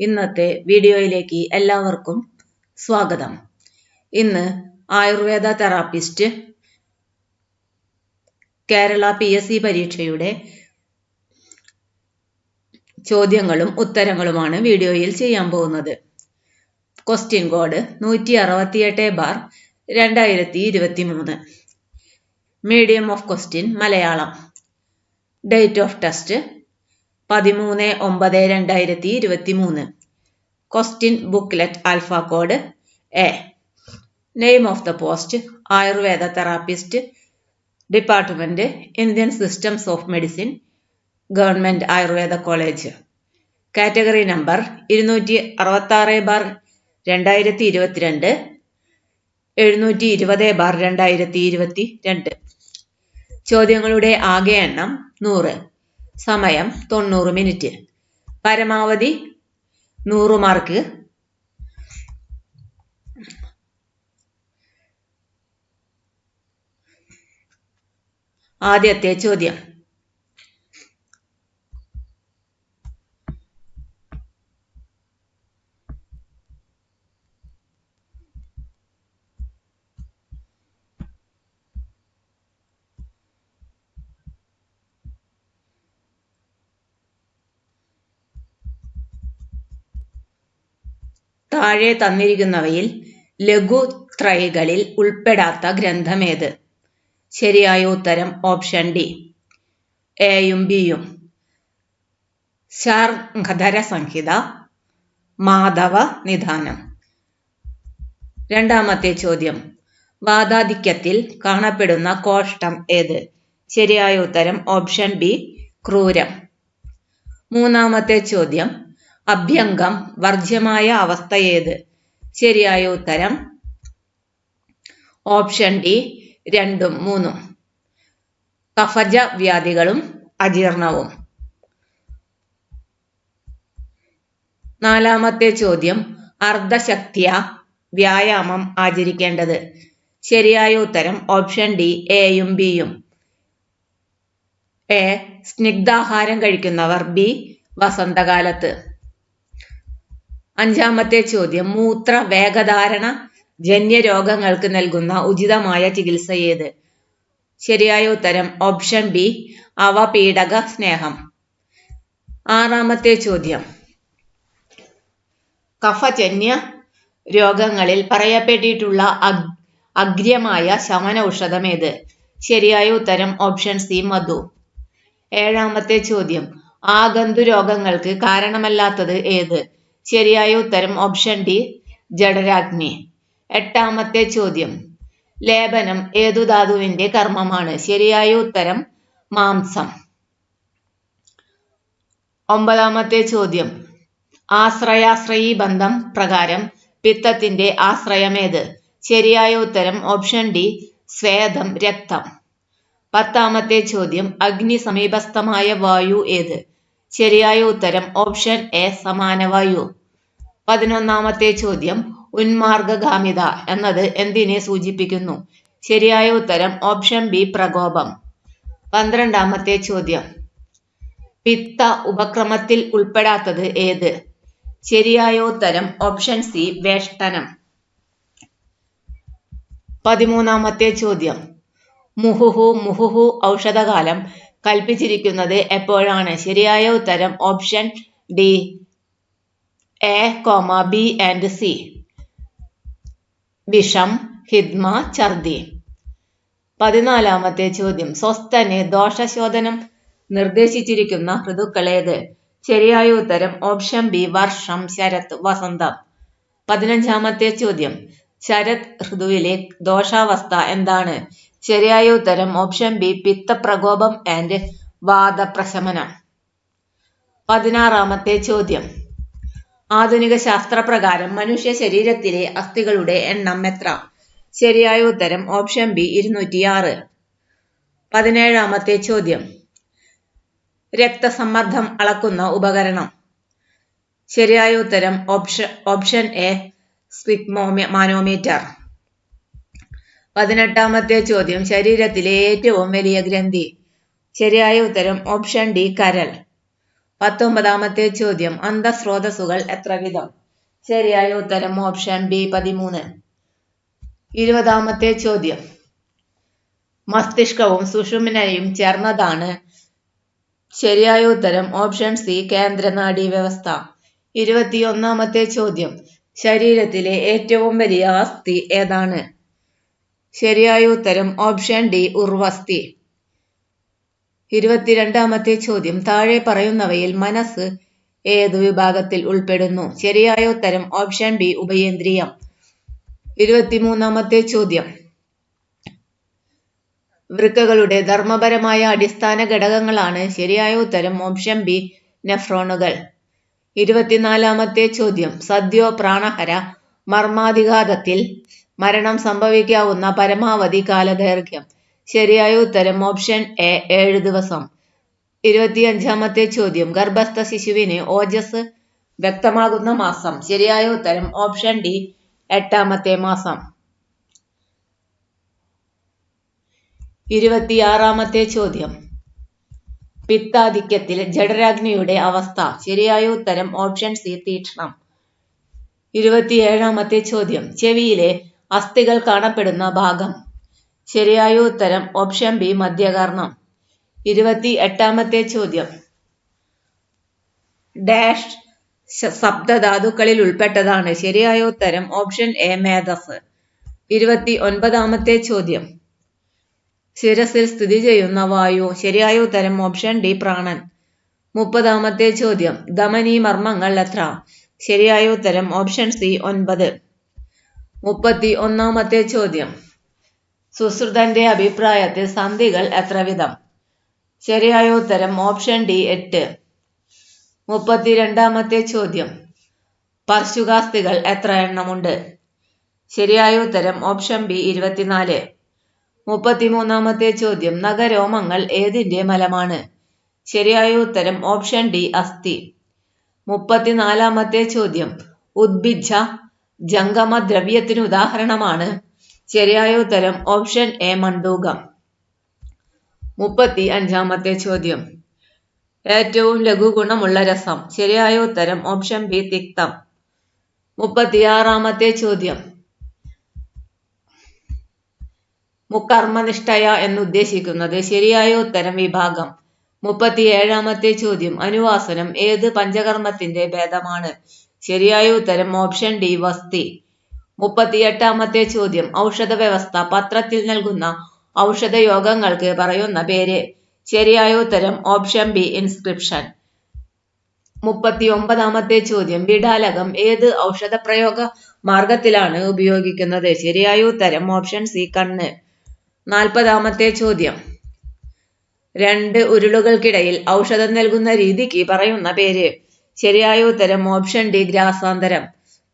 ഇന്നത്തെ വീഡിയോയിലേക്ക് എല്ലാവർക്കും സ്വാഗതം. ഇന്ന് ആയുർവേദ തെറാപ്പിസ്റ്റ് കേരള PSC പരീക്ഷയുടെ ചോദ്യങ്ങളും ഉത്തരങ്ങളുമാണ് വീഡിയോയിൽ ചെയ്യാൻ പോകുന്നത്. Question code 168/2023. Medium of question Malayalam. Date of test 13/9/2023. Question booklet alpha code A. Name of the post Ayurveda therapist, department Indian systems of medicine, government Ayurveda college. Category number 266/2022, 720/2022. ചോദ്യങ്ങളുടെ ആകെ എണ്ണം 100. സമയം 90 മിനിറ്റ്. പരമാവധി 100 മാർക്ക്. ആദ്യത്തെ ചോദ്യം. താഴെ തന്നിരിക്കുന്നവയിൽ ലഘുത്രയികളിൽ ഉൾപ്പെടാത്ത ഗ്രന്ഥമേത്? ശരിയായ ഉത്തരം ഓപ്ഷൻ ഡി, എയും ബിയും. ശാർങ്ഗധര സംഹിത, മാധവ നിധാനം. രണ്ടാമത്തെ ചോദ്യം. വാതാധിക്യത്തിൽ കാണപ്പെടുന്ന കോഷ്ടം ഏത്? ശരിയായ ഉത്തരം ഓപ്ഷൻ ബി, ക്രൂരം. മൂന്നാമത്തെ ചോദ്യം. അഭ്യംഗം വർജ്യമായ അവസ്ഥ ഏത്? ശരിയായ ഉത്തരം ഓപ്ഷൻ ഡി, 2ഉം 3ഉം. കഫജ വ്യാധികളും അജീർണവും. നാലാമത്തെ ചോദ്യം. അർദ്ധശക്തിയ വ്യായാമം ആചരിക്കേണ്ടത്? ശരിയായ ഉത്തരം ഓപ്ഷൻ ഡി, എയും ബിയും. എ സ്നിഗ്ധാഹാരം കഴിക്കുന്നവർ, ബി വസന്തകാലത്ത്. അഞ്ചാമത്തെ ചോദ്യം. മൂത്ര വേഗധാരണ ജന്യ രോഗങ്ങൾക്ക് നൽകുന്ന ഉചിതമായ ചികിത്സ ഏത്? ശരിയായ ഉത്തരം ഓപ്ഷൻ ബി, അവപീഡക സ്നേഹം. ആറാമത്തെ ചോദ്യം. കഫജന്യ രോഗങ്ങളിൽ പറയപ്പെട്ടിട്ടുള്ള അഗ്രമായ ശമന ഔഷധം ഏത്? ശരിയായ ഉത്തരം ഓപ്ഷൻ സി, മധു. ഏഴാമത്തെ ചോദ്യം. ആഗന്തു രോഗങ്ങൾക്ക് കാരണമല്ലാത്തത് ഏത്? ശരിയായ ഉത്തരം ഓപ്ഷൻ ഡി, ജഠരാഗ്നി. എട്ടാമത്തെ ചോദ്യം. ലേപനം ഏതു ധാതുവിന്റെ കർമ്മമാണ്? ശരിയായ ഉത്തരം മാംസം. ഒമ്പതാമത്തെ ചോദ്യം. ആശ്രയാശ്രയീ ബന്ധം പ്രകാരം പിത്തത്തിന്റെ ആശ്രയമേത്? ശരിയായ ഉത്തരം ഓപ്ഷൻ ഡി, സ്വേദം, രക്തം. പത്താമത്തെ ചോദ്യം. അഗ്നി സമീപസ്ഥമായ വായു ഏത്? ശരിയായ ഉത്തരം ഓപ്ഷൻ എ, സമാനവായു. 11ാമത്തെ ചോദ്യം. ഉന്മാർഗഗാമിത എന്നത് എന്തിനെ സൂചിപ്പിക്കുന്നു? ശരിയായ ഉത്തരം ഓപ്ഷൻ ബി, പ്രകോപം. 12ാമത്തെ ചോദ്യം. പിത്ത ഉപക്രമത്തിൽ ഉൾപ്പെടാത്തത് ഏത്? ശരിയായ ഉത്തരം ഓപ്ഷൻ സി, വേഷ്ടനം. 13ാമത്തെ ചോദ്യം. മുഹുഹു ഔഷധകാലം കൽപ്പിച്ചിരിക്കുന്നത് എപ്പോഴാണ്? ശരിയായ ഉത്തരം option D, A, B and C. വിഷം, ഹിദ്മ, ഛർദി. 14ാമത്തെ ചോദ്യം. സ്വസ്ഥന് ദോഷശോധനം നിർദ്ദേശിച്ചിരിക്കുന്ന ഋതുക്കളേത്? ശരിയായ ഉത്തരം ഓപ്ഷൻ ബി, വർഷം, ശരത്, വസന്തം. 15ാമത്തെ ചോദ്യം. ശരത് ഋതുവിലെ ദോഷാവസ്ഥ എന്താണ്? ശരിയായ ഉത്തരം ഓപ്ഷൻ ബി, പിത്തപ്രകോപം ആൻഡ് വാതപ്രശമനം. 16ാമത്തെ ചോദ്യം. ആധുനിക ശാസ്ത്രപ്രകാരം മനുഷ്യ ശരീരത്തിലെ അസ്ഥികളുടെ എണ്ണം എത്ര? ശരിയായ ഉത്തരം ഓപ്ഷൻ ബി, 206. 17ാമത്തെ ചോദ്യം. രക്തസമ്മർദ്ദം അളക്കുന്ന ഉപകരണം? ശരിയായ ഉത്തരം ഓപ്ഷൻ എ, സ്ഫിഗ്മോമാനോമീറ്റർ. 18ാമത്തെ ചോദ്യം. ശരീരത്തിലെ ഏറ്റവും വലിയ ഗ്രന്ഥി? ശരിയായ ഉത്തരം ഓപ്ഷൻ ഡി, കരൾ. 19-ാമത്തെ ചോദ്യം അന്തഃസ്രോതസ്സുകൾ എത്ര വിധം? ശരിയായ ഉത്തരം ഓപ്ഷൻ ബി 13. 20-ാമത്തെ ചോദ്യം മസ്തിഷ്കവും സുഷുമ്നയും ചേർന്നതാണ്. ശരിയായ ഉത്തരം ഓപ്ഷൻ സി കേന്ദ്ര നാഡീവ്യവസ്ഥ. 21-ാമത്തെ ചോദ്യം ശരീരത്തിലെ ഏറ്റവും വലിയ അസ്ഥി ഏതാണ്? ശരിയായ ഉത്തരം ഓപ്ഷൻ ഡി ഉർവസ്ഥി. 22-ാമത്തെ ചോദ്യം താഴെ പറയുന്നവയിൽ മനസ്സ് ഏതു വിഭാഗത്തിൽ ഉൾപ്പെടുന്നു? ശരിയായ ഉത്തരം ഓപ്ഷൻ ബി ഉഭയേന്ദ്രിയം. 23-ാമത്തെ ചോദ്യം വൃക്കകളുടെ ധർമ്മപരമായ അടിസ്ഥാന ഘടകങ്ങളാണ്. ശരിയായ ഉത്തരം ഓപ്ഷൻ ബി നെഫ്രോണുകൾ. 24-ാമത്തെ ചോദ്യം സദ്യോ പ്രാണഹര മർമാധിഘാതത്തിൽ മരണം സംഭവിക്കാവുന്ന പരമാവധി കാലദൈർഘ്യം? ശരിയായ ഉത്തരം ഓപ്ഷൻ എ 7 ദിവസം. 25-ാമത്തെ ചോദ്യം ഗർഭസ്ഥ ശിശുവിന് ഓജസ് വ്യക്തമാകുന്ന മാസം? ശരിയായ ഉത്തരം ഓപ്ഷൻ ഡി 8-ാമത്തെ മാസം. 26-ാമത്തെ ചോദ്യം പിത്താധിക്യത്തിൽ ജഠരാഗ്നിയുടെ അവസ്ഥ? ശരിയായ ഉത്തരം ഓപ്ഷൻ സി തീക്ഷ്ണം. 27-ാമത്തെ ചോദ്യം ചെവിയിലെ അസ്ഥികൾ കാണപ്പെടുന്ന ഭാഗം? ശരിയായ ഉത്തരം ഓപ്ഷൻ ബി മധ്യകർണം. 28-ാമത്തെ ചോദ്യം ഡാഷ് സപ്തധാതുക്കളിൽ ഉൾപ്പെട്ടതാണ്? ശരിയായ ഉത്തരം ഓപ്ഷൻ എ മേധസ്. 29-ാമത്തെ ചോദ്യം ശിരസിൽ സ്ഥിതി ചെയ്യുന്ന വായു? ശരിയായ ഉത്തരം ഓപ്ഷൻ ഡി പ്രാണൻ. 30-ാമത്തെ ചോദ്യം ധമനി മർമ്മങ്ങൾ എത്ര? ശരിയായ ഉത്തരം ഓപ്ഷൻ സി 9. 31-ാമത്തെ ചോദ്യം സുശ്രുതന്റെ അഭിപ്രായത്തിൽ സന്ധികൾ എത്ര വിധം? ശരിയായ ഉത്തരം ഓപ്ഷൻ ഡി 8. 32-ാമത്തെ ചോദ്യം പാർശ്വകാസ്ഥികൾ എത്ര എണ്ണമുണ്ട്? ശരിയായ ഉത്തരം ഓപ്ഷൻ ബി 24. 33-ാമത്തെ ചോദ്യം നഖരോമങ്ങൾ ഏതിന്റെ മലമാണ്? ശരിയായ ഉത്തരം ഓപ്ഷൻ ഡി അസ്ഥി. 34-ാമത്തെ ചോദ്യം ഉദ്ഭിജ്ജ ജംഗമ ദ്രവ്യത്തിന് ഉദാഹരണമാണ്? ശരിയായ ഉത്തരം ഓപ്ഷൻ എ മണ്ഡൂകം. 35-ാമത്തെ ചോദ്യം ഏറ്റവും ലഘുഗുണമുള്ള രസം? ശരിയായ ഉത്തരം ഓപ്ഷൻ ബി തിക്തം. 36-ാമത്തെ ചോദ്യം മുക്കർമ്മനിഷ്ഠയ എന്നുദ്ദേശിക്കുന്നത്? ശരിയായ ഉത്തരം വിഭാഗം. 37-ാമത്തെ ചോദ്യം അനുവാസനം ഏത് പഞ്ചകർമ്മത്തിന്റെ ഭേദമാണ്? ശരിയായ ഉത്തരം ഓപ്ഷൻ ഡി വസ്തി. 38-ാമത്തെ ചോദ്യം ഔഷധ വ്യവസ്ഥ പത്രത്തിൽ നൽകുന്ന ഔഷധയോഗങ്ങൾക്ക് പറയുന്ന പേര്? ശരിയായ ഉത്തരം ഓപ്ഷൻ ബി ഇൻസ്ക്രിപ്ഷൻ. 39-ാമത്തെ ചോദ്യം ബിഡാലകം ഏത് ഔഷധപ്രയോഗ മാർഗത്തിലാണ് ഉപയോഗിക്കുന്നത്? ശരിയായ ഉത്തരം ഓപ്ഷൻ സി കണ്ണ്. 40-ാമത്തെ ചോദ്യം രണ്ട് ഉരുളുകൾക്കിടയിൽ ഔഷധം നൽകുന്ന രീതിക്ക് പറയുന്ന പേര്? ശരിയായ ഉത്തരം ഓപ്ഷൻ ഡി ഗ്രാസാന്തരം.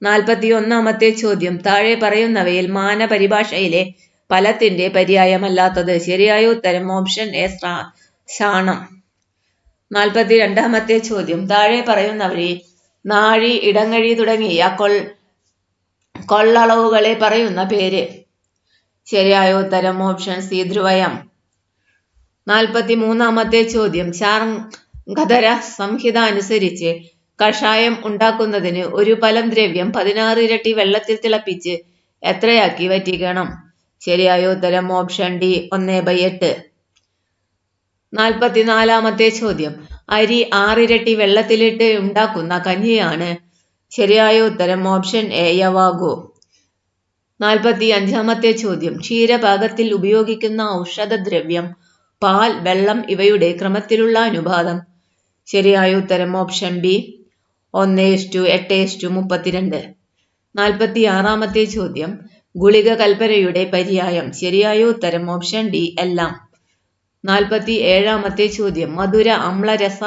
41-ാമത്തെ ചോദ്യം താഴെ പറയുന്നവയിൽ മാനപരിഭാഷയിലെ ഫലത്തിന്റെ പര്യായമല്ലാത്തത്? ശരിയായ ഉത്തരം ഓപ്ഷൻ എ ശാണം. 42-ാമത്തെ ചോദ്യം താഴെ പറയുന്നവരിൽ നാഴി ഇടങ്ങഴി തുടങ്ങിയ കൊള്ളളവുകളെ പറയുന്ന പേര്? ശരിയായ ഉത്തരം ഓപ്ഷൻ സി ധ്രുവയം. 43-ാമത്തെ ചോദ്യം ശാർംഗധര സംഹിത അനുസരിച്ച് കഷായം ഉണ്ടാക്കുന്നതിന് ഒരു ഫലം ദ്രവ്യം 16 ഇരട്ടി വെള്ളത്തിൽ തിളപ്പിച്ച് എത്രയാക്കി വറ്റിക്കണം? ശരിയായ ഉത്തരം ഓപ്ഷൻ ഡി 1/8. 44-ാമത്തെ ചോദ്യം അരി 6 ഇരട്ടി വെള്ളത്തിലിട്ട് ഉണ്ടാക്കുന്ന കഞ്ഞിയാണ്? ശരിയായ ഉത്തരം ഓപ്ഷൻ എ യവാഗു. 45-ാമത്തെ ചോദ്യം ക്ഷീരപാകത്തിൽ ഉപയോഗിക്കുന്ന ഔഷധദ്രവ്യം പാൽ, വെള്ളം ഇവയുടെ ക്രമത്തിലുള്ള അനുപാതം? ശരിയായ ഉത്തരം ഓപ്ഷൻ ബി 1:8:32. 46-ാമത്തെ ചോദ്യം ഗുളിക കൽപ്പനയുടെ പര്യായം? ശരിയായ ഉത്തരം ഓപ്ഷൻ ഡി എല്ലാം. 47-ാമത്തെ ചോദ്യം മധുര അമ്ലരസ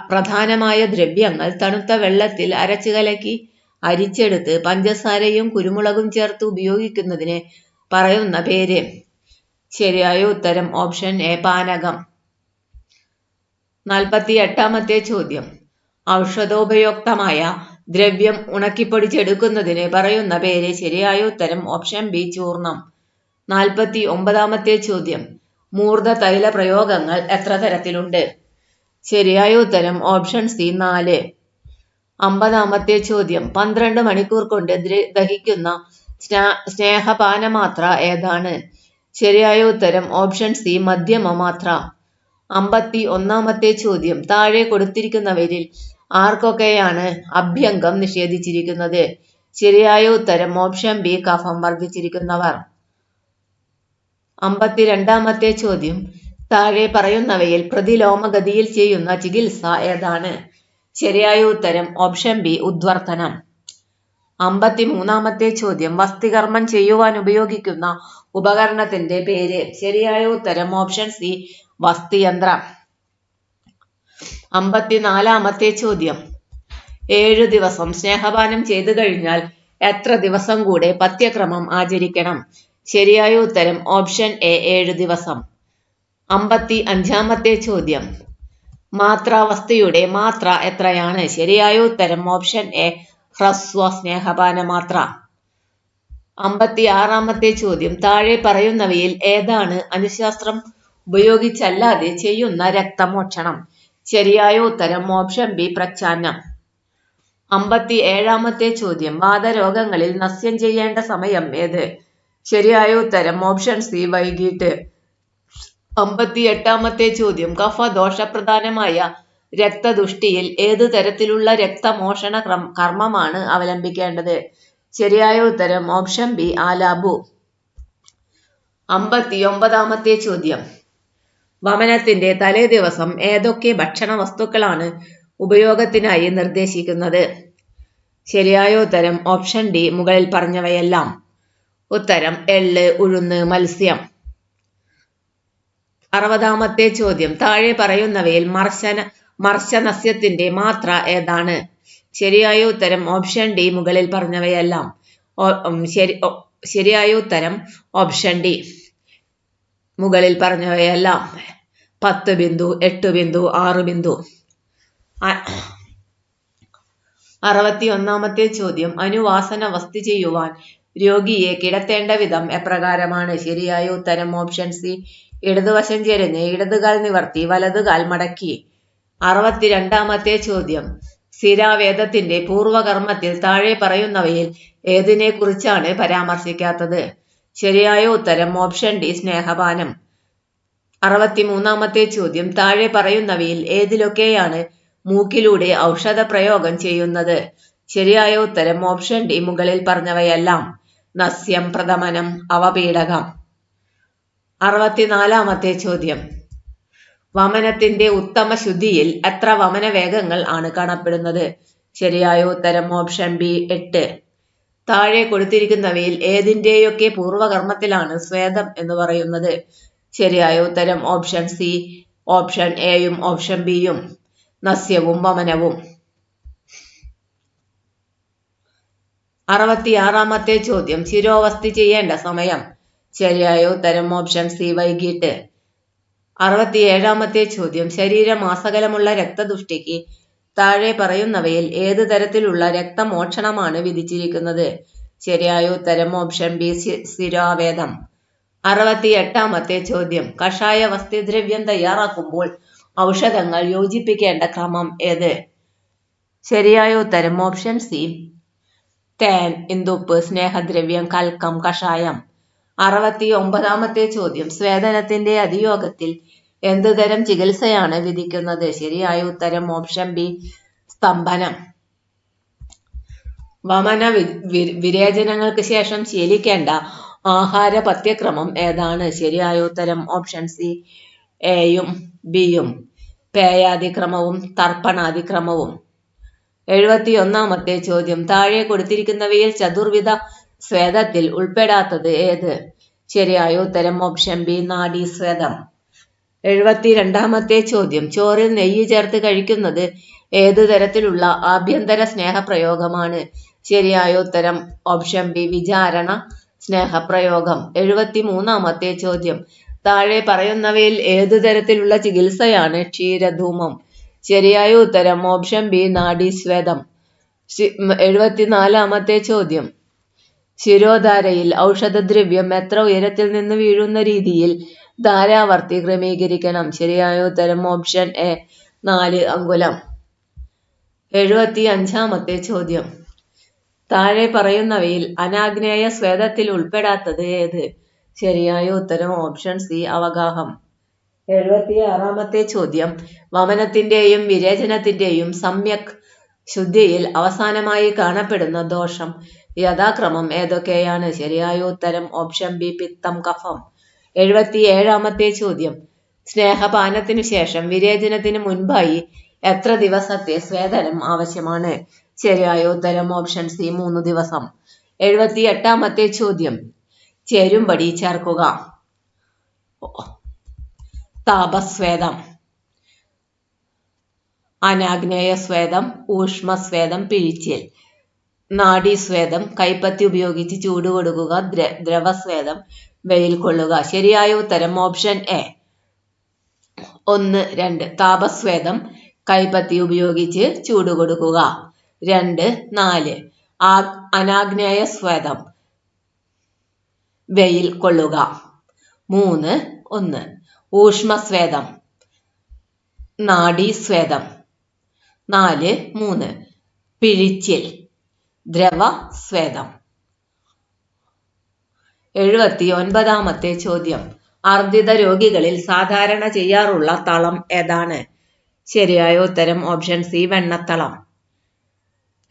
പ്രധാനമായ ദ്രവ്യങ്ങൾ തണുത്ത വെള്ളത്തിൽ അരച്ചു കലക്കി അരിച്ചെടുത്ത് പഞ്ചസാരയും കുരുമുളകും ചേർത്ത് ഉപയോഗിക്കുന്നതിന് പറയുന്ന പേര്? ശരിയായ ഉത്തരം ഓപ്ഷൻ എ പാനകം. 48-ാമത്തെ ചോദ്യം ഔഷധോപയുക്തമായ ദ്രവ്യം ഉണക്കിപ്പൊടിച്ചെടുക്കുന്നതിന് പറയുന്ന പേര്? ശരിയായ ഉത്തരം ഓപ്ഷൻ ബി ചൂർണം. 49-ാമത്തെ ചോദ്യം മൂർധ തൈല പ്രയോഗങ്ങൾ എത്ര തരത്തിലുണ്ട്? ശരിയായ ഉത്തരം ഓപ്ഷൻ സി 4. 50-ാമത്തെ ചോദ്യം. 12 മണിക്കൂർ കൊണ്ട് ദഹിക്കുന്ന സ്നേഹപാനമാത്ര ഏതാണ്? ശരിയായ ഉത്തരം ഓപ്ഷൻ സി മധ്യമ മാത്ര. 51-ാമത്തെ ചോദ്യം. താഴെ കൊടുത്തിരിക്കുന്നവരിൽ ആർക്കൊക്കെയാണ് അഭ്യംഗം നിഷേധിച്ചിരിക്കുന്നത്? ശരിയായ ഉത്തരം ഓപ്ഷൻ ബി കഫം വർദ്ധിച്ചിരിക്കുന്നവർ. 52-ാമത്തെ ചോദ്യം. താഴെ പറയുന്നവയിൽ പ്രതിലോമഗതിയിൽ ചെയ്യുന്ന ചികിത്സ ഏതാണ്? ശരിയായ ഉത്തരം ഓപ്ഷൻ ബി ഉദ്വർത്തനം. 53-ാമത്തെ ചോദ്യം. വസ്തികർമ്മം ചെയ്യുവാൻ ഉപയോഗിക്കുന്ന ഉപകരണത്തിന്റെ പേര്? ശരിയായ ഉത്തരം ഓപ്ഷൻ സി വസ്തിയന്ത്രം. 54-ാമത്തെ ചോദ്യം. 7 ദിവസം സ്നേഹപാനം ചെയ്തു കഴിഞ്ഞാൽ എത്ര ദിവസം കൂടെ പഥ്യക്രമം ആചരിക്കണം? ശരിയായ ഉത്തരം ഓപ്ഷൻ എ 7 ദിവസം. 55-ാമത്തെ ചോദ്യം. മാത്രാവസ്ഥയുടെ മാത്ര എത്രയാണ്? ശരിയായ ഉത്തരം ഓപ്ഷൻ എ ഹ്രസ്വ സ്നേഹപാന മാത്ര. 56-ാമത്തെ ചോദ്യം. താഴെ പറയുന്നവയിൽ ഏതാണ് അനുശാസ്ത്രം ഉപയോഗിച്ചല്ലാതെ ചെയ്യുന്ന രക്തമോക്ഷണം? ശരിയായ ഉത്തരം ഓപ്ഷൻ ബി പ്രച്ഛാന്നം. 57-ാമത്തെ ചോദ്യം. വാതരോഗങ്ങളിൽ നസ്യം ചെയ്യേണ്ട സമയം ഏത്? ശരിയായ ഉത്തരം ഓപ്ഷൻ സി വൈകിട്ട്. 58-ാമത്തെ ചോദ്യം. കഫദോഷപ്രധാനമായ രക്തദുഷ്ടിയിൽ ഏതു തരത്തിലുള്ള രക്തമോഷണ കർമ്മമാണ് അവലംബിക്കേണ്ടത്? ശരിയായ ഉത്തരം ഓപ്ഷൻ ബി ആലാബു. 59-ാമത്തെ ചോദ്യം. വമനത്തിന്റെ തലേ ദിവസം ഏതൊക്കെ ഭക്ഷണ വസ്തുക്കളാണ് ഉപയോഗത്തിനായി നിർദ്ദേശിക്കുന്നത്? ശരിയായ ഉത്തരം ഓപ്ഷൻ ഡി മുകളിൽ പറഞ്ഞവയെല്ലാം. ഉത്തരം എള്ള്, ഉഴുന്ന്, മത്സ്യം. 60-ാമത്തെ ചോദ്യം. താഴെ പറയുന്നവയിൽ മർശനസ്യത്തിന്റെ മാത്ര ഏതാണ്? ശരിയായ ഉത്തരം ഓപ്ഷൻ ഡി മുകളിൽ പറഞ്ഞവയെല്ലാം. ശരിയായ ഉത്തരം ഓപ്ഷൻ ഡി മുകളിൽ പറഞ്ഞവയെല്ലാം. 10 ബിന്ദു, 8 ബിന്ദു, 6 ബിന്ദു. 61-ാമത്തെ ചോദ്യം. അനുവാസന വസ്തി ചെയ്യുവാൻ രോഗിയെ കിടത്തേണ്ട വിധം എപ്രകാരമാണ്? ശരിയായ ഉത്തരം ഓപ്ഷൻ സി ഇടതുവശം ചെരിഞ്ഞ് ഇടതുകാൽ നിവർത്തി വലതുകാൽ മടക്കി. 62-ാമത്തെ ചോദ്യം. സ്ഥിരാവേദത്തിന്റെ പൂർവകർമ്മത്തിൽ താഴെ പറയുന്നവയിൽ ഏതിനെ കുറിച്ചാണ് പരാമർശിക്കാത്തത്? ശരിയായ ഉത്തരം ഓപ്ഷൻ ഡി സ്നേഹപാനം. 63-ാമത്തെ ചോദ്യം. താഴെ പറയുന്നവയിൽ ഏതിലൊക്കെയാണ് മൂക്കിലൂടെ ഔഷധ പ്രയോഗം ചെയ്യുന്നത്? ശരിയായ ഉത്തരം ഓപ്ഷൻ ഡി മുകളിൽ പറഞ്ഞവയെല്ലാം. നസ്യം, പ്രഥമനം, അവപീഡകം. 64-ാമത്തെ ചോദ്യം. വമനത്തിന്റെ ഉത്തമ ശുദ്ധിയിൽ എത്ര വമന വേഗങ്ങൾ ആണ് കാണപ്പെടുന്നത്? ശരിയായ ഉത്തരം ഓപ്ഷൻ ബി 8. താഴെ കൊടുത്തിരിക്കുന്നവയിൽ ഏതിന്റെയൊക്കെ പൂർവകർമ്മത്തിലാണ് സ്വേദം എന്ന് പറയുന്നത്? ശരിയായ ഉത്തരം ഓപ്ഷൻ സി ഓപ്ഷൻ എയും ഓപ്ഷൻ ബിയും. നസ്യവും വമനവും. 66-ാമത്തെ ചോദ്യം. ശിരോവസ്തി ചെയ്യേണ്ട സമയം? ശരിയായ ഉത്തരം ഓപ്ഷൻ സി വൈകിട്ട്. 67-ാമത്തെ ചോദ്യം. ശരീരമാസകലമുള്ള രക്തദുഷ്ടിക്ക് താഴെ പറയുന്നവയിൽ ഏത് തരത്തിലുള്ള രക്തമോക്ഷണമാണ് വിധിച്ചിരിക്കുന്നത്? ശരിയായ ഉത്തരം ഓപ്ഷൻ ബി സ്ഥിരാവേദം. 68-ാമത്തെ ചോദ്യം. കഷായ വസ്തിദ്രവ്യം തയ്യാറാക്കുമ്പോൾ ഔഷധങ്ങൾ യോജിപ്പിക്കേണ്ട ക്രമം ഏത്? ശരിയായ ഉത്തരം ഓപ്ഷൻ സി തേൻ, ഇന്ദുപ്പ്, സ്നേഹദ്രവ്യം, കൽക്കം, കഷായം. 69-ാമത്തെ ചോദ്യം. സ്വേദനത്തിന്റെ അതിയോഗത്തിൽ എന്തുതരം ചികിത്സയാണ് വിധിക്കുന്നത്? ശരിയായ ഉത്തരം ഓപ്ഷൻ ബി സ്തംഭനം. വമന വിരേചനങ്ങൾക്ക് ശേഷം ശീലിക്കേണ്ട ആഹാര പഥ്യക്രമം ഏതാണ്? ശരിയായ ഉത്തരം ഓപ്ഷൻ സി എയും ബിയും. പേയാദിക്രമവും തർപ്പണാദിക്രമവും. 71-ാമത്തെ ചോദ്യം. താഴെ കൊടുത്തിരിക്കുന്നവയിൽ ചതുർവിധ സ്വേദത്തിൽ ഉൾപ്പെടാത്തത് ഏത്? ശരിയായ ഉത്തരം ഓപ്ഷൻ ബി നാഡീസ്വേദം. 72-ാമത്തെ ചോദ്യം. ചോറിൽ നെയ്യ് ചേർത്ത് കഴിക്കുന്നത് ഏതു തരത്തിലുള്ള ആഭ്യന്തര സ്നേഹപ്രയോഗമാണ്? ശരിയായ ഉത്തരം ഓപ്ഷൻ ബി വിചാരണ സ്നേഹപ്രയോഗം. 73-ാമത്തെ ചോദ്യം. താഴെ പറയുന്നവയിൽ ഏതു തരത്തിലുള്ള ചികിത്സയാണ് ക്ഷീരധൂമം? ശരിയായ ഉത്തരം ഓപ്ഷൻ ബി നാഡീസ്വേദം. 74-ാമത്തെ ചോദ്യം. ശിരോധാരയിൽ ഔഷധദ്രവ്യം എത്ര ഉയരത്തിൽ നിന്ന് വീഴുന്ന രീതിയിൽ ധാരാവർത്തി ക്രമീകരിക്കണം? ശരിയായ ഉത്തരം ഓപ്ഷൻ എ 4 അങ്കുലം. 75-ാമത്തെ ചോദ്യം. താഴെ പറയുന്നവയിൽ അനാഗ്നേയ സ്വേദത്തിൽ ഉൾപ്പെടാത്തത് ഏത്? ശരിയായ ഉത്തരം ഓപ്ഷൻ സി അവഗാഹം. 76-ാമത്തെ ചോദ്യം. വമനത്തിന്റെയും വിരേചനത്തിന്റെയും സമ്യക് ശുദ്ധിയിൽ അവസാനമായി കാണപ്പെടുന്ന ദോഷം യഥാക്രമം ഏതൊക്കെയാണ്? ശരിയായ ഉത്തരം ഓപ്ഷൻ ബി പിത്തം കഫം. 77-ാമത്തെ ചോദ്യം. സ്നേഹപാനത്തിനു ശേഷം വിരേചനത്തിന് മുൻപായി എത്ര ദിവസത്തെ സ്വേദനം ആവശ്യമാണ്? ശരിയായ ഉത്തരം ഓപ്ഷൻ സി 3 ദിവസം. 78-ാമത്തെ ചോദ്യം. ചേരുംപടി ചേർക്കുക. താപസ്വേദം, അനാഗ്നേയ സ്വേദം, ഊഷ്മസ്വേദം, പിഴിച്ചിൽ. നാഡീസ്വേദം, കൈപ്പത്തി ഉപയോഗിച്ച് ചൂട് കൊടുക്കുക. ദ്രവസ്വേദം, വെയിൽ കൊള്ളുക. ശരിയായ ഉത്തരം ഓപ്ഷൻ എ 1, 2. താപസ്വേദം, കൈപ്പത്തി ഉപയോഗിച്ച് ചൂട് കൊടുക്കുക. 2, 4. അനാഗ്നേയ സ്വേദം, വെയിൽ കൊള്ളുക. 3, 1. ഊഷ്മസ്വേദം, നാഡീസ്വേദം. 4, 3. പിഴിച്ചിൽ, ദ്രവസ്വേദം. 79-ാമത്തെ ചോദ്യം. അർദ്ദിത രോഗികളിൽ സാധാരണ ചെയ്യാറുള്ള തളം ഏതാണ്? ശരിയായ ഉത്തരം ഓപ്ഷൻ സി വെണ്ണത്തളം.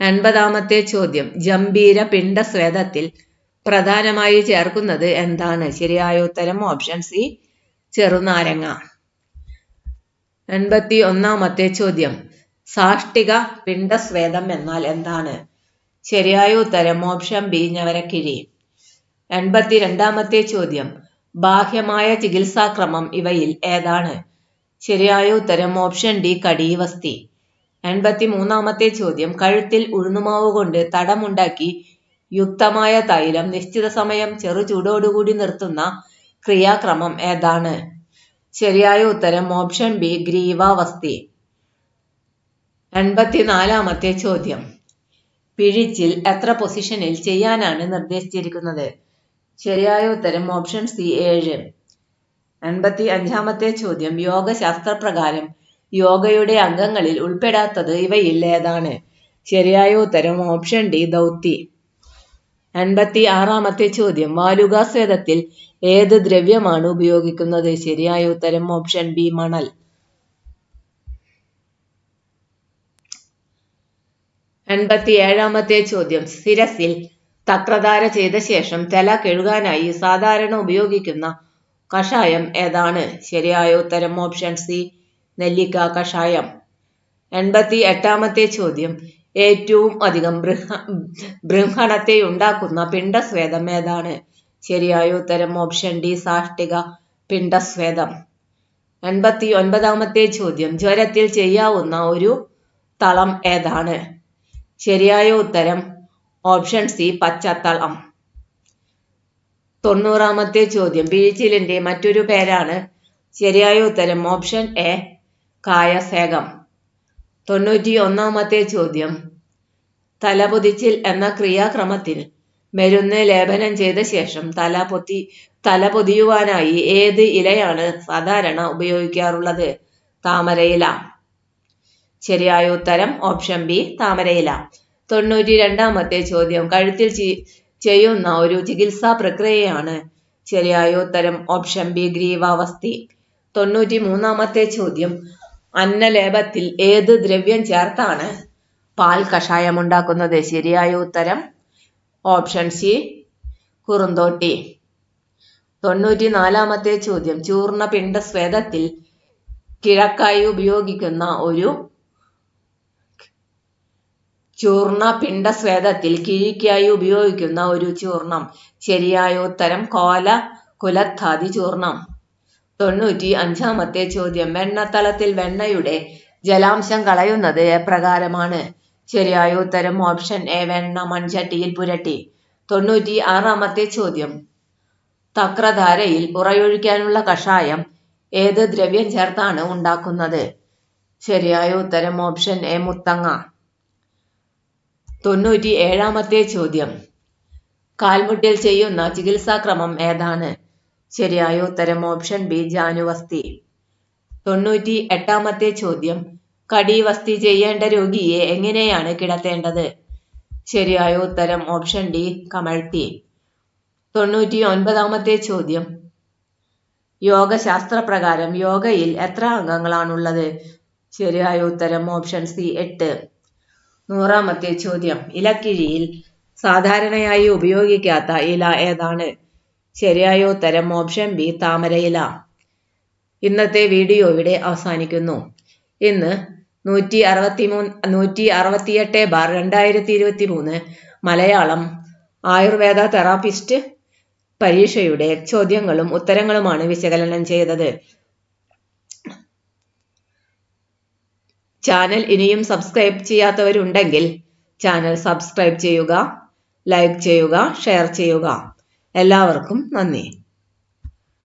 80-ാമത്തെ ചോദ്യം. ഗംഭീര പിണ്ഡസ്വേദത്തിൽ പ്രധാനമായി ചേർക്കുന്നത് എന്താണ്? ശരിയായ ഉത്തരം ഓപ്ഷൻ സി ചെറുനാരങ്ങ. 81-ാമത്തെ ചോദ്യം. സാഷ്ടിക പിണ്ഡസ്വേദം എന്നാൽ എന്താണ്? ശരിയായ ഉത്തരം ഓപ്ഷൻ ബി ഞവരക്കിഴി. 82-ാമത്തെ ചോദ്യം. ബാഹ്യമായ ചികിത്സാക്രമം ഇവയിൽ ഏതാണ്? ശരിയായ ഉത്തരം ഓപ്ഷൻ ഡി കടീവസ്തി. 83-ാമത്തെ ചോദ്യം. കഴുത്തിൽ ഉഴുന്നുമാവ് കൊണ്ട് തടമുണ്ടാക്കി യുക്തമായ തൈലം നിശ്ചിത സമയം ചെറു ചൂടോടുകൂടി നിർത്തുന്ന ക്രിയാക്രമം ഏതാണ്? ശരിയായ ഉത്തരം ഓപ്ഷൻ ബി ഗ്രീവാവസ്തി. 84-ാമത്തെ ചോദ്യം. പിഴിച്ചിൽ എത്ര പൊസിഷനിൽ ചെയ്യാനാണ് നിർദ്ദേശിച്ചിരിക്കുന്നത്? ശരിയായ ഉത്തരം ഓപ്ഷൻ സി 7. 85-ാമത്തെ ചോദ്യം. യോഗശാസ്ത്രപ്രകാരം യോഗയുടെ അംഗങ്ങളിൽ ഉൾപ്പെടാത്തത് ഇവയിൽ ഏതാണ്? ശരിയായ ഉത്തരം ഓപ്ഷൻ ഡി ദൗത്തി. 86-ാമത്തെ ചോദ്യം. വാലുകാസ്വേദത്തിൽ ഏത് ദ്രവ്യമാണ് ഉപയോഗിക്കുന്നത്? ശരിയായ ഉത്തരം ഓപ്ഷൻ ബി മണൽ. 87-ാമത്തെ ചോദ്യം. ശിരസിൽ തക്രധാര ചെയ്ത ശേഷം തല കഴുകാനായി സാധാരണ ഉപയോഗിക്കുന്ന കഷായം ഏതാണ്? ശരിയായ ഉത്തരം ഓപ്ഷൻ സി നെല്ലിക്ക കഷായം. 88-ാമത്തെ ചോദ്യം. ഏറ്റവും അധികം ബൃംഹണത്തെ ഉണ്ടാക്കുന്ന പിണ്ഡസ്വേദം ഏതാണ്? ശരിയായ ഉത്തരം ഓപ്ഷൻ ഡി സാഷ്ടിക പിണ്ഡസ്വേദം. 89-ാമത്തെ ചോദ്യം. ജ്വരത്തിൽ ചെയ്യാവുന്ന ഒരു തളം ഏതാണ്? ശരിയായ ഉത്തരം ഓപ്ഷൻ സി പച്ചത്തളം. 90-ാമത്തെ ചോദ്യം. പിഴിച്ചിലിന്റെ മറ്റൊരു പേരാണ്? ശരിയായ ഉത്തരം ഓപ്ഷൻ എ കായസേകം. 91-ാമത്തെ ചോദ്യം. തലപൊതിച്ചിൽ എന്ന ക്രിയാക്രമത്തിൽ മരുന്ന് ലേപനം ചെയ്ത ശേഷം തല പൊതിയുവാനായി ഏത് ഇലയാണ് സാധാരണ ഉപയോഗിക്കാറുള്ളത്? താമരയില. ശരിയായ ഉത്തരം ഓപ്ഷൻ ബി താമരയില. 92-ാമത്തെ ചോദ്യം. കഴുത്തിൽ ചെയ്യുന്ന ഒരു ചികിത്സാ പ്രക്രിയയാണ്? ശരിയായ ഉത്തരം ഓപ്ഷൻ ബി ഗ്രീവാവസ്തി. 93-ാമത്തെ ചോദ്യം. അന്നലേപത്തിൽ ഏത് ദ്രവ്യം ചേർത്താണ് പാൽ കഷായം ഉണ്ടാക്കുന്നത്? ശരിയായ ഉത്തരം ഓപ്ഷൻ സി കുറുന്തോട്ടി. 94-ാമത്തെ ചോദ്യം. ചൂർണ പിണ്ഡസ്വേദത്തിൽ കിഴക്കായി ഉപയോഗിക്കുന്ന ഒരു കിഴിക്കായി ഉപയോഗിക്കുന്ന ഒരു ചൂർണം. ശരിയായ ഉത്തരം കുലത്താതി ചൂർണം. 95-ാമത്തെ ചോദ്യം. വെണ്ണത്തളത്തിൽ വെണ്ണയുടെ ജലാംശം കളയുന്നത് എപ്രകാരമാണ്? ശരിയായ ഉത്തരം ഓപ്ഷൻ എ വെണ്ണ മൺചട്ടിയിൽ പുരട്ടി. 96-ാമത്തെ ചോദ്യം. തക്രധാരയിൽ ഉറയൊഴിക്കാനുള്ള കഷായം ഏത് ദ്രവ്യം ചേർത്താണ് ഉണ്ടാക്കുന്നത്? ശരിയായ ഉത്തരം ഓപ്ഷൻ എ മുത്തങ്ങ. 97-ാമത്തെ ചോദ്യം. കാൽമുട്ടിൽ ചെയ്യുന്ന ചികിത്സാക്രമം ഏതാണ്? ശരിയായ ഉത്തരം ഓപ്ഷൻ ബി ജാനുവസ്തി. 98-ാമത്തെ ചോദ്യം. കടിവസ്തി ചെയ്യേണ്ട രോഗിയെ എങ്ങനെയാണ് കിടത്തേണ്ടത്? ശരിയായ ഉത്തരം ഓപ്ഷൻ ഡി, കമഴ്ത്തി. 99-ാമത്തെ ചോദ്യം. യോഗശാസ്ത്രപ്രകാരം യോഗയിൽ എത്ര അംഗങ്ങളാണുള്ളത്? ശരിയായ ഉത്തരം ഓപ്ഷൻ സി, 8. 100-ാമത്തെ ചോദ്യം. ഇലക്കിഴിയിൽ സാധാരണയായി ഉപയോഗിക്കാത്ത ഇല ഏതാണ്? ശരിയായ ഉത്തരം ഓപ്ഷൻ ബി, താമരയില. ഇന്നത്തെ വീഡിയോ ഇവിടെ അവസാനിക്കുന്നു. ഇന്ന് 168/2023 മലയാളം ആയുർവേദ തെറാപ്പിസ്റ്റ് പരീക്ഷയുടെ ചോദ്യങ്ങളും ഉത്തരങ്ങളുമാണ് വിശകലനം ചെയ്തത്. ചാനൽ ഇനിയും സബ്സ്ക്രൈബ് ചെയ്യാത്തവരുണ്ടെങ്കിൽ ചാനൽ സബ്സ്ക്രൈബ് ചെയ്യുക, ലൈക്ക് ചെയ്യുക, ഷെയർ ചെയ്യുക. എല്ലാവർക്കും നന്ദി.